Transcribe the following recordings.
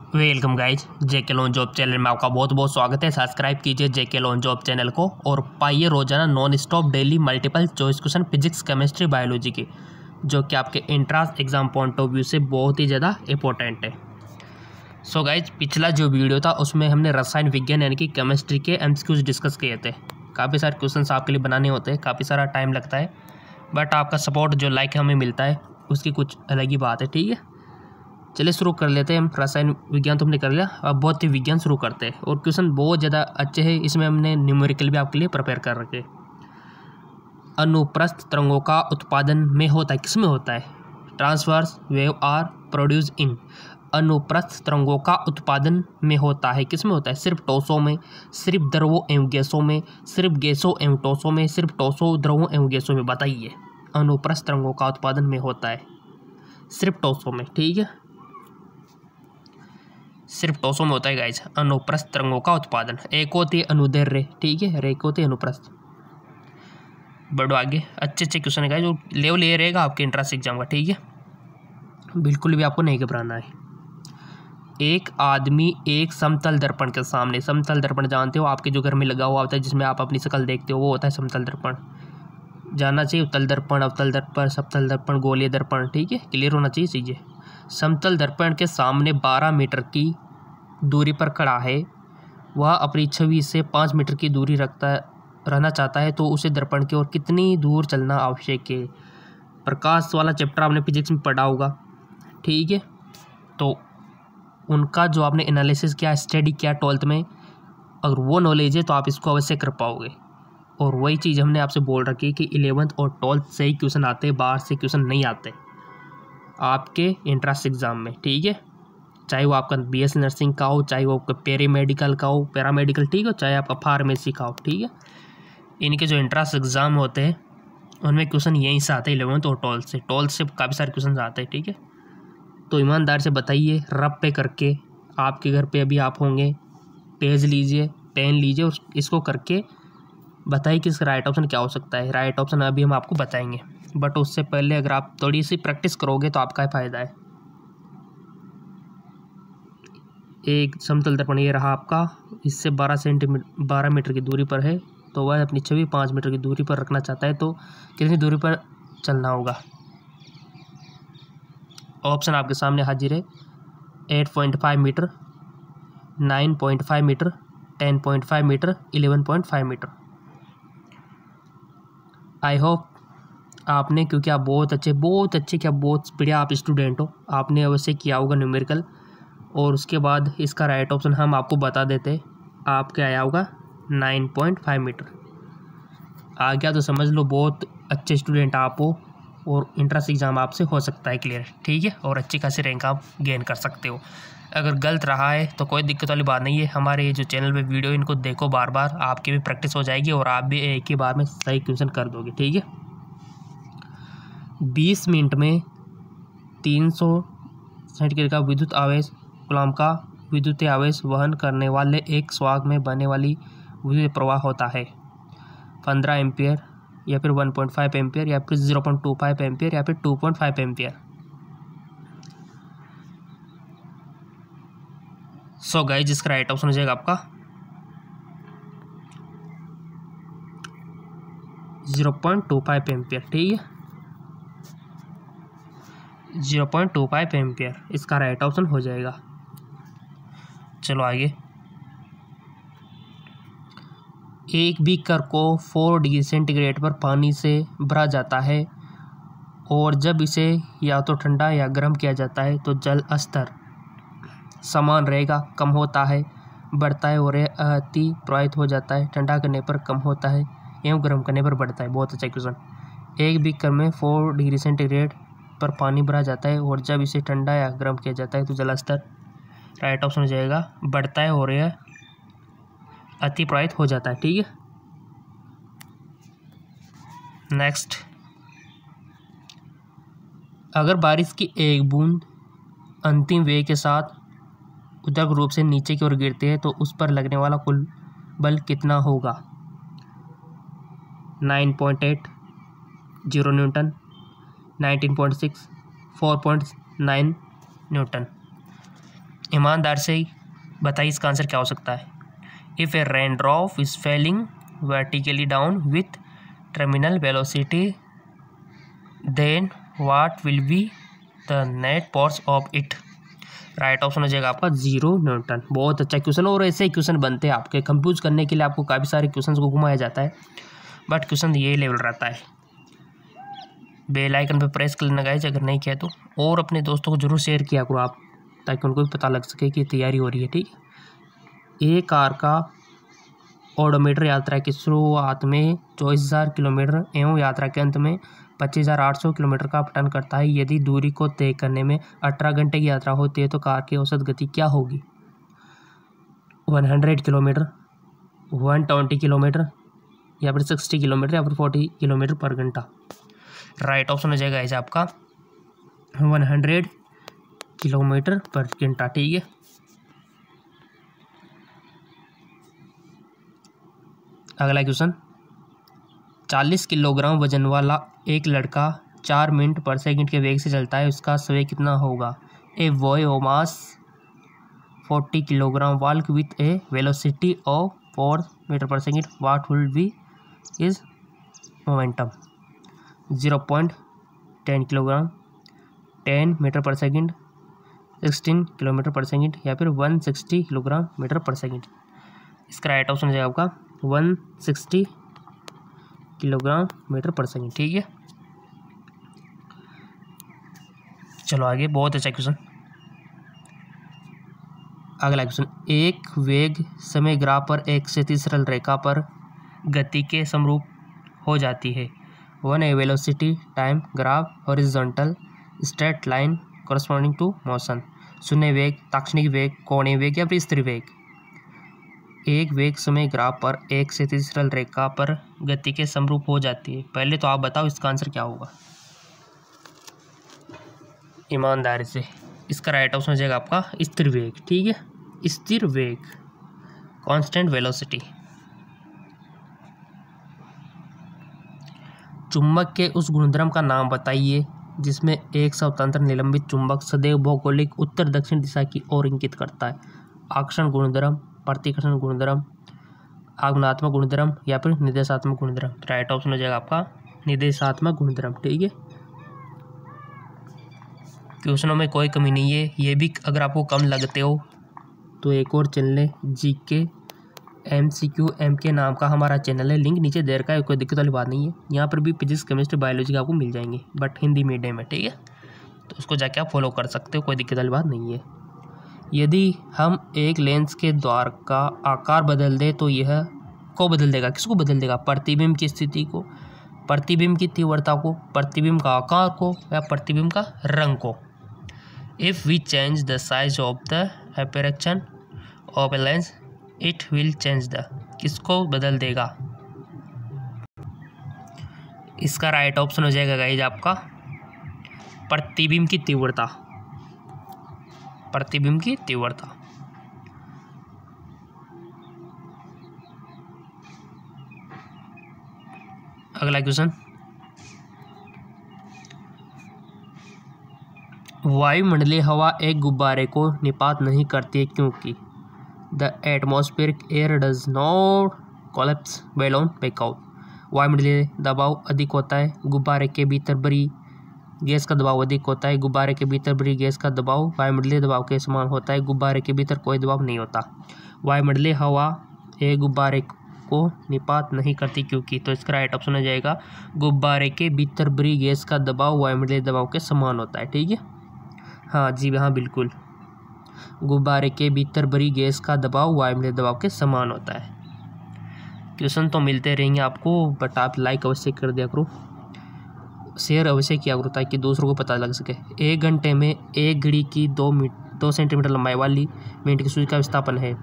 Welcome guys, जेके loan job channel में आपका बहुत बहुत स्वागत है। सब्सक्राइब कीजिए जेके लोन जॉब चैनल को और पाइए रोजाना non stop daily multiple choice question physics, chemistry, biology के, जो कि आपके entrance exam point of view से बहुत ही ज़्यादा इंपॉर्टेंट है। सो गाइज, पिछला जो वीडियो था उसमें हमने रसायन विज्ञान यानी कि केमिस्ट्री के एमसीक्यूज डिस्कस किए थे। काफ़ी सारे क्वेश्चन आपके लिए बनाने होते हैं, काफ़ी सारा टाइम लगता है, बट आपका सपोर्ट जो लाइक हमें मिलता है उसकी कुछ अलग ही बात है। ठीक है, चलिए शुरू कर लेते हैं। हम रसायन विज्ञान तो हमने कर लिया, अब भौतिक विज्ञान शुरू करते हैं। और क्वेश्चन बहुत ज़्यादा अच्छे हैं, इसमें हमने न्यूमेरिकल भी आपके लिए प्रिपेयर कर रखे। अनुप्रस्थ तरंगों का उत्पादन में होता है, किस में होता है? Transverse wave are produce in. अनुप्रस्थ तरंगों का उत्पादन में होता है, किस में होता है? सिर्फ ठोसों में, सिर्फ द्रवों एवं गैसों में, सिर्फ गैसों एवं ठोसों में, सिर्फ ठोसों द्रवों एवं गैसों में। बताइए, अनुप्रस्थ तरंगों का उत्पादन में होता है सिर्फ ठोसों में। ठीक है, सिर्फ ठोसों में होता है गाइज अनुप्रस्थ तरंगों का उत्पादन। एक होती है अनुदैर्घ्य रे, ठीक है, एक होती है अनुप्रस्थ। बढ़ो आगे, अच्छे अच्छे क्वेश्चन है गाइज, जो लेवल ये रहेगा आपके एंट्रेंस एग्जाम का। ठीक है, बिल्कुल भी आपको नहीं घबराना है। एक आदमी एक समतल दर्पण के सामने, समतल दर्पण जानते हो, आपके जो घर में लगा हुआ होता है जिसमें आप अपनी शक्ल देखते हो, वो होता है समतल दर्पण। जानना चाहिए उत्तल दर्पण, अवतल दर्पण, समतल दर्पण, गोलीय दर्पण। ठीक है, क्लियर होना चाहिए चीज़ें। समतल दर्पण के सामने 12 मीटर की दूरी पर खड़ा है, वह अपनी छवि से 5 मीटर की दूरी रहना चाहता है, तो उसे दर्पण की ओर कितनी दूर चलना आवश्यक है? प्रकाश वाला चैप्टर आपने फिजिक्स में पढ़ा होगा। ठीक है, तो उनका जो आपने एनालिसिस किया, स्टडी किया 12th में, अगर वो नॉलेज है तो आप इसको अवश्य कर पाओगे। और वही चीज़ हमने आपसे बोल रखी कि 11th और 12th से ही क्वेश्चन आते हैं, बाहर से क्वेश्चन नहीं आते आपके एंट्रेंस एग्जाम में। ठीक है, चाहे वो आपका बीएससी नर्सिंग का हो, चाहे वो आपका पैरामेडिकल का हो, पैरामेडिकल, ठीक हो, चाहे आपका फार्मेसी का हो। ठीक है, इनके जो एंट्रेंस एग्जाम होते हैं उनमें क्वेश्चन यहीं से आते हैं 11th और 12th से काफ़ी सारे क्वेश्चन आते हैं। ठीक है, तो ईमानदार से बताइए, रब पे करके, आपके घर पे अभी आप होंगे, पेज लीजिए, पेन लीजिए और इसको करके बताइए कि इसका राइट ऑप्शन क्या हो सकता है। राइट ऑप्शन अभी हम आपको बताएंगे, बट उससे पहले अगर आप थोड़ी सी प्रैक्टिस करोगे तो आपका फ़ायदा है। एक समतल दर्पण ये रहा आपका, इससे 12 मीटर की दूरी पर है, तो वह अपनी छवि 5 मीटर की दूरी पर रखना चाहता है, तो कितनी दूरी पर चलना होगा? ऑप्शन आपके सामने हाजिर है। 8.5 metre, 9.5 metre, 10.5 metre, 11.5 metre. I hope आपने, क्योंकि आप बहुत अच्छे क्या बहुत बढ़िया आप स्टूडेंट हो, आपने अवश्य किया होगा न्यूमेरिकल। और उसके बाद इसका राइट ऑप्शन हम आपको बता देते, आपके आया होगा 9.5 मीटर। आ गया तो समझ लो बहुत अच्छे स्टूडेंट आप हो और इंट्रेंस एग्ज़ाम आपसे हो सकता है क्लियर। ठीक है, और अच्छी खासी रैंक आप गेन कर सकते हो। अगर गलत रहा है तो कोई दिक्कत वाली बात नहीं है, हमारे ये जो चैनल पे वीडियो इनको देखो बार बार, आपकी भी प्रैक्टिस हो जाएगी और आप भी एक ही बार में सही क्वेश्चन कर दोगे। ठीक है, 20 मिनट में 300 सेंटीग्रेड का विद्युत आवेश कूलम्ब का विद्युतीय आवेश वहन करने वाले एक स्वाग में बहने वाली विद्युत प्रवाह होता है 15 एम्पियर, या फिर 1.5 एम्पियर, या फिर 0.25 एम्पियर, या फिर 2.5 एम्पियर। सो गाइस, जिसका राइट ऑप्शन हो जाएगा आपका 0.25 एम्पियर। ठीक है, 0.25 एम्पियर इसका राइट ऑप्शन हो जाएगा। चलो आगे, एक बीकर को 4 डिग्री सेंटीग्रेड पर पानी से भरा जाता है, और जब इसे या तो ठंडा या गर्म किया जाता है तो जल स्तर समान रहेगा, कम होता है, बढ़ता है और अति प्रवाहित हो जाता है। ठंडा करने पर कम होता है एवं गर्म करने पर बढ़ता है। बहुत अच्छा क्वेश्चन। एक बीकर में 4 डिग्री सेंटीग्रेड पर पानी भरा जाता है, और जब इसे ठंडा या गर्म किया जाता है तो जल स्तर, राइट ऑप्शन हो जाएगा, बढ़ता है और यह अति प्रवाहित हो जाता है। ठीक है, नेक्स्ट, अगर बारिश की एक बूंद अंतिम वेग के साथ ऊर्ध्वाधर रूप से नीचे की ओर गिरती है तो उस पर लगने वाला कुल बल कितना होगा? 9.8, 0 न्यूटन, 19.6, 4.9 न्यूटन। ईमानदार से बताइए इसका आंसर क्या हो सकता है। If a rain drop is falling vertically down with terminal velocity then what will be the net force of it. Right option हो जाएगा आपका 0 न्यूटन। बहुत अच्छा क्वेश्चन, और ऐसे ही क्वेश्चन बनते हैं आपके। कंफ्यूज करने के लिए आपको काफ़ी सारे क्वेश्चन को घुमाया जाता है, बट क्वेश्चन ये लेवल रहता है। बेल आइकन पे प्रेस कर लेना गाइस अगर नहीं किया तो, और अपने दोस्तों को जरूर शेयर किया करो आप, ताकि उनको भी पता लग सके कि तैयारी हो रही है। ठीक है, एक कार का ओडोमीटर यात्रा की शुरुआत में 24,000 किलोमीटर एवं यात्रा के अंत में 25,800 किलोमीटर का पठन करता है। यदि दूरी को तय करने में 18 घंटे की यात्रा होती है तो कार की औसत गति क्या होगी। 100 किलोमीटर, 120 किलोमीटर, या फिर 60 किलोमीटर, या फिर 40 किलोमीटर पर घंटा। राइट ऑप्शन हो जाएगा ऐसे आपका 100 किलोमीटर पर घंटा। ठीक है, अगला क्वेश्चन। 40 किलोग्राम वजन वाला एक लड़का 4 मिनट पर सेकंड के वेग से चलता है, उसका समय कितना होगा। A boy of mass 40 kilogram walk with a velocity of 4 metre per second, what will be is momentum. 0.10 kilogram, 10 metre per second, 16 kilometre per second, या फिर 160 किलोग्राम मीटर पर सेकंड। इसका राइट ऑप्शन हो जाएगा आपका 160 kilogram metre per second. ठीक है, चलो आगे। बहुत अच्छा क्वेश्चन। अगला क्वेश्चन। एक वेग समय ग्राफ पर एक क्षैतिज सरल रेखा पर गति के समरूप हो जाती है। One a velocity time graph horizontal straight line corresponding to motion. शून्य वेग, ताक्षणिक वेग, कोणीय वेग, या फिर स्थिर वेग। एक वेग समय ग्राफ पर एक क्षैतिज सरल रेखा पर गति के समरूप हो जाती है। पहले तो आप बताओ इसका आंसर क्या होगा ईमानदारी से। इसका राइट ऑप्शन हो जाएगा आपका स्थिर वेग। ठीक है, स्थिर वेग, कांस्टेंट वेलोसिटी। चुंबक के उस गुणधर्म का नाम बताइए जिसमें एक स्वतंत्र निलंबित चुंबक सदैव भौगोलिक उत्तर दक्षिण दिशा की ओर इंगित करता है। आकर्षण गुणधर्म, प्रतिकर्षण गुणधर्म, आगमनात्मक गुणधर्म, या फिर निर्देशात्मक गुणधर्म। राइट ऑप्शन हो जाएगा आपका निर्देशात्मक गुणधर्म। ठीक है, क्वेश्चनों में कोई कमी नहीं है। ये भी अगर आपको कम लगते हो तो एक और चैनल है जीके MCQ MK नाम का हमारा चैनल है, लिंक नीचे दे रखा है, कोई दिक्कत वाली बात नहीं है। यहाँ पर भी फिजिक्स, केमिस्ट्री, बायोलॉजी आपको मिल जाएंगे, बट हिंदी मीडियम में। ठीक है, तो उसको जाके आप फॉलो कर सकते हो, कोई दिक्कत वाली बात नहीं है। यदि हम एक लेंस के द्वार का आकार बदल दें तो यह को बदल देगा, किसको बदल देगा। प्रतिबिंब की स्थिति को, प्रतिबिंब की तीव्रता को, प्रतिबिंब का आकार को, या प्रतिबिंब का रंग को। If we change the size of the aperture of a lens it will change the, किसको बदल देगा। इसका राइट ऑप्शन हो जाएगा गाइज आपका प्रतिबिंब की तीव्रता, प्रतिबिंब की तीव्रता। अगला क्वेश्चन। वायुमंडलीय हवा एक गुब्बारे को निपात नहीं करती है क्योंकि the atmospheric air does not collapse balloon back out. वायुमंडलीय दबाव अधिक होता है, गुब्बारे के भीतर भरी गैस का दबाव अधिक होता है। गुब्बारे के भीतर भरी गैस का दबाव वायुमंडलीय दबाव के समान होता है, गुब्बारे के भीतर कोई दबाव नहीं होता। वायुमंडलीय हवा एक गुब्बारे को निपात नहीं करती क्योंकि, तो इसका राइट ऑप्शन हो जाएगा गुब्बारे के भीतर भरी गैस का दबाव वायुमंडलीय दबाव के समान होता है। ठीक है, हाँ जी हाँ बिल्कुल, गुब्बारे के भीतर भरी गैस का दबाव वायुमंडलीय दबाव के समान होता है। क्वेश्चन तो मिलते रहेंगे आपको, बट आप लाइक अवश्य कर दिया करो, शेयर अवश्य किया करो ताकि दूसरों को पता लग सके। एक घंटे में एक घड़ी की 2 सेंटीमीटर लंबाई वाली मिनट की सुई का विस्थापन है।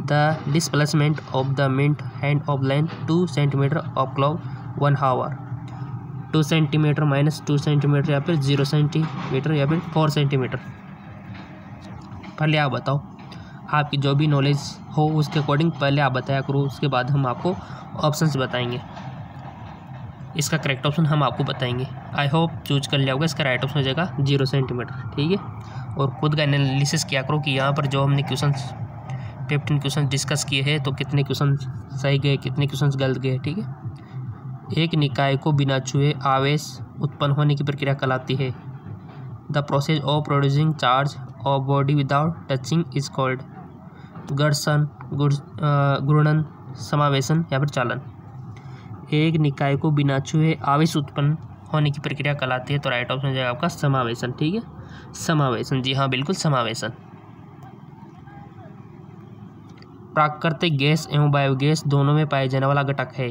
The displacement of the minute hand of length 2 centimetre of clock 1 hour. 2 centimetre minus 2 centimetre, या फिर 0 सेंटीमीटर, या फिर 4 सेंटीमीटर। पहले आप बताओ, आपकी जो भी नॉलेज हो उसके अकॉर्डिंग पहले आप बताया करो, उसके बाद हम आपको ऑप्शंस बताएंगे। इसका करेक्ट ऑप्शन हम आपको बताएंगे। आई होप चूज कर लिया होगा। इसका राइट ऑप्शन हो जाएगा 0 सेंटीमीटर। ठीक है, और खुद का एनालिसिस किया करो कि यहाँ पर जो हमने क्वेश्चन 15 क्वेश्चन डिस्कस किए हैं तो कितने क्वेश्चन सही गए, कितने क्वेश्चन गलत गए, ठीक है। एक निकाय को बिना छुए आवेश उत्पन्न होने की प्रक्रिया कहलाती है। The process of producing charge of body without touching is called घर्षण, घूर्णन, समावेशन या फिर चालन। एक निकाय को बिना छुए आवेश उत्पन्न होने की प्रक्रिया कहलाती है, तो राइट ऑप्शन हो जाएगा आपका समावेशन, ठीक है। समावेशन, जी हाँ बिल्कुल समावेशन। प्राकृतिक गैस एवं बायोगैस दोनों में पाए जाने वाला घटक है।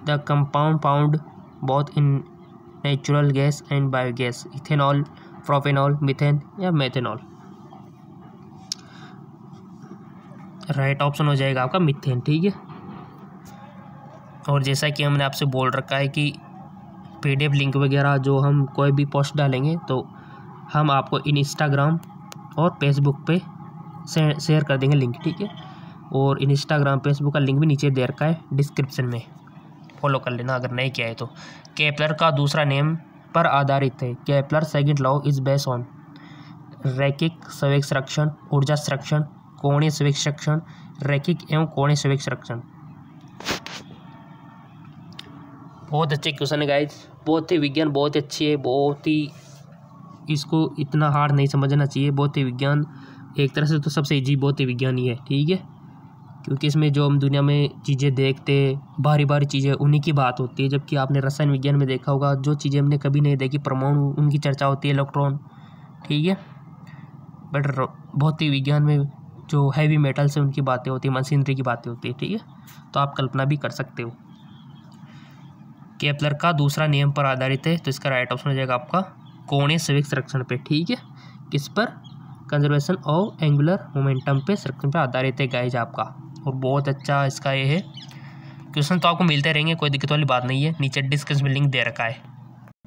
The compound found both in natural gas and biogas, ethanol, propanol, methane या मेथेनॉल। राइट ऑप्शन हो जाएगा आपका मीथेन, ठीक है। और जैसा कि हमने आपसे बोल रखा है कि PDF लिंक वगैरह जो हम कोई भी पोस्ट डालेंगे तो हम आपको इंस्टाग्राम और फेसबुक पे शेयर कर देंगे लिंक, ठीक है। और इंस्टाग्राम फेसबुक का लिंक भी नीचे दे रखा है डिस्क्रिप्शन में, फॉलो कर लेना अगर नहीं किया है तो। केपलर का दूसरा नियम पर आधारित है। Kepler second law is based on रैखिक संवेग संरक्षण, ऊर्जा संरक्षण, कोणीय संवेग संरक्षण, रैखिक एवं कोणीय संवेग संरक्षण। बहुत अच्छे क्वेश्चन है गाइज, बहुत ही विज्ञान बहुत अच्छी है, बहुत ही इसको इतना हार्ड नहीं समझना चाहिए। बहुत ही विज्ञान एक तरह से तो सबसे इजी बहुत ही विज्ञान ही है, ठीक है। क्योंकि इसमें जो हम दुनिया में चीज़ें देखते भारी भारी चीज़ें उन्हीं की बात होती है, जबकि आपने रसायन विज्ञान में देखा होगा जो चीज़ें हमने कभी नहीं देखी, परमाणु उनकी चर्चा होती है, इलेक्ट्रॉन, ठीक है। बट बहुत ही विज्ञान में जो हैवी मेटल्स है उनकी बातें होती है, मशीनरी की बातें होती है, ठीक है। तो आप कल्पना भी कर सकते हो। केपलर का दूसरा नियम पर आधारित है, तो इसका राइट ऑप्शन हो जाएगा आपका कोणीय संवेग संरक्षण पे, ठीक है। किस पर? कंजर्वेशन ऑफ एंगुलर मोमेंटम पे, संरक्षण पे आधारित है गाइज आपका। और बहुत अच्छा इसका ये है। क्वेश्चन तो आपको मिलते रहेंगे, कोई दिक्कत वाली बात नहीं है। नीचे डिस्क्रिप्शन में लिंक दे रखा है।